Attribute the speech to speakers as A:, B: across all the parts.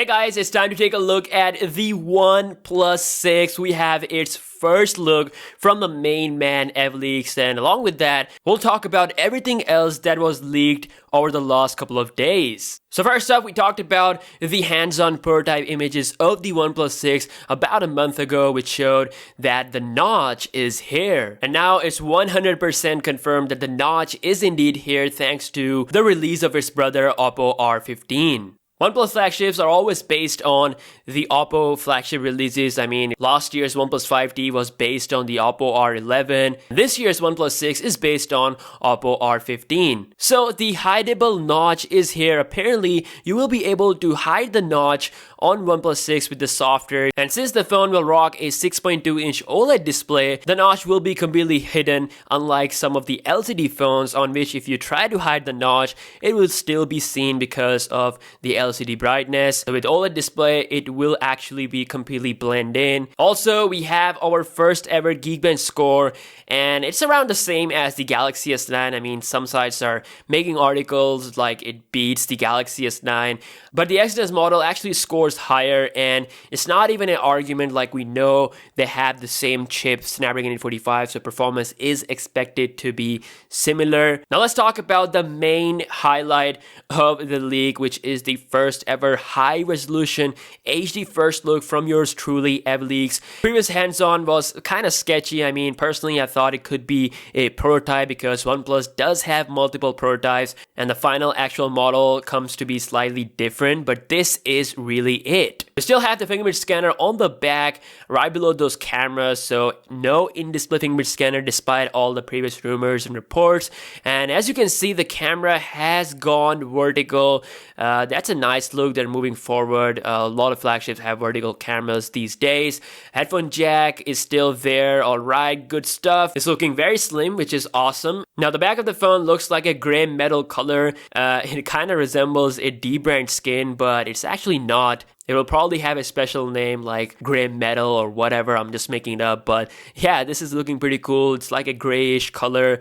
A: Hey guys, it's time to take a look at the OnePlus 6. We have its first look from the main man Evleaks, and along with that, we'll talk about everything else that was leaked over the last couple of days. So first up, we talked about the hands-on prototype images of the OnePlus 6 about a month ago, which showed that the Knotch is here. And now it's 100% confirmed that the Knotch is indeed here thanks to the release of its brother Oppo R15. OnePlus flagships are always based on the Oppo flagship releases. I mean, last year's OnePlus 5T was based on the Oppo R11. This year's OnePlus 6 is based on Oppo R15. So the hideable Knotch is here. Apparently, you will be able to hide the Knotch on OnePlus 6 with the software. And since the phone will rock a 6.2-inch OLED display, the Knotch will be completely hidden, unlike some of the LCD phones on which if you try to hide the Knotch, it will still be seen because of the LCD brightness. So with OLED display, it will actually be completely blend in. Also, we have our first ever Geekbench score, and it's around the same as the Galaxy S9. I mean, some sites are making articles like it beats the Galaxy S9, but the Exynos model actually scores higher, and it's not even an argument. Like, we know they have the same chip, Snapdragon 845, so performance is expected to be similar. Now let's talk about the main highlight of the leak, which is the first ever high resolution HD first look from yours truly, Evleaks. Previous hands-on was kind of sketchy. I mean, personally, I thought it could be a prototype because OnePlus does have multiple prototypes and the final actual model comes to be slightly different, but this is really it. We still have the fingerprint scanner on the back right below those cameras, so no in-display fingerprint scanner despite all the previous rumors and reports. And as you can see, the camera has gone vertical. That's a nice look. They're moving forward. A lot of flagships have vertical cameras these days. Headphone jack is still there. All right, good stuff. It's looking very slim, which is awesome. Now the back of the phone looks like a gray metal color. It kind of resembles a debranch skin, but it's actually not. It will probably have a special name like gray metal or whatever. I'm just making it up. But yeah, this is looking pretty cool. It's like a grayish color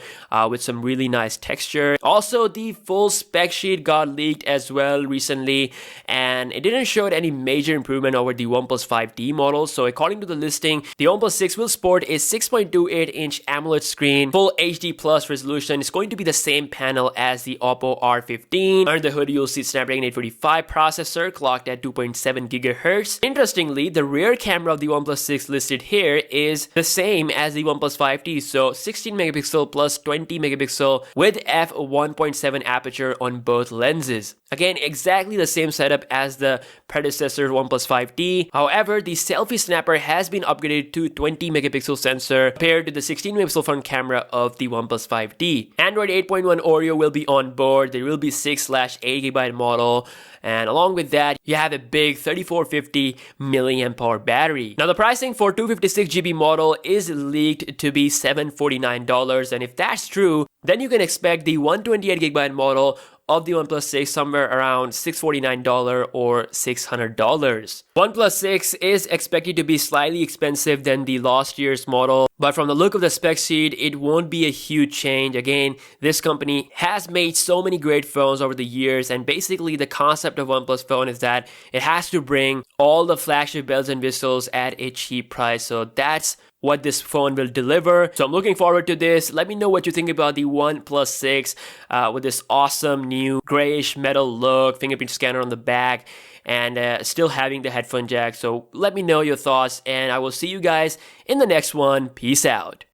A: with some really nice texture. Also, the full spec sheet got leaked as well recently, and it didn't show any major improvement over the OnePlus 5T model. So according to the listing, the OnePlus 6 will sport a 6.28-inch AMOLED screen, full HD plus resolution. It's going to be the same panel as the Oppo R15. Under the hood, you'll see Snapdragon 845 processor clocked at 2.7 GHz. Interestingly, the rear camera of the OnePlus 6 listed here is the same as the OnePlus 5T, so 16 megapixel plus 20 megapixel with f1.7 aperture on both lenses. Again, exactly the same setup as the predecessor OnePlus 5T. However, the selfie snapper has been upgraded to 20 megapixel sensor compared to the 16 megapixel front camera of the OnePlus 5T. Android 8.1 Oreo will be on board. There will be 6/8 GB model, and along with that, you have a big 3450 mAh battery. Now the pricing for 256 GB model is leaked to be $749, and if that's true, then you can expect the 128 GB model of the OnePlus 6 somewhere around $649 or $600. OnePlus 6 is expected to be slightly expensive than the last year's model, but from the look of the spec sheet, it won't be a huge change. Again, this company has made so many great phones over the years, and basically the concept of OnePlus phone is that it has to bring all the flagship bells and whistles at a cheap price. So that's what this phone will deliver. So I'm looking forward to this. Let me know what you think about the OnePlus 6 with this awesome new grayish metal look, fingerprint scanner on the back, and still having the headphone jack. So let me know your thoughts, and I will see you guys in the next one. Peace out.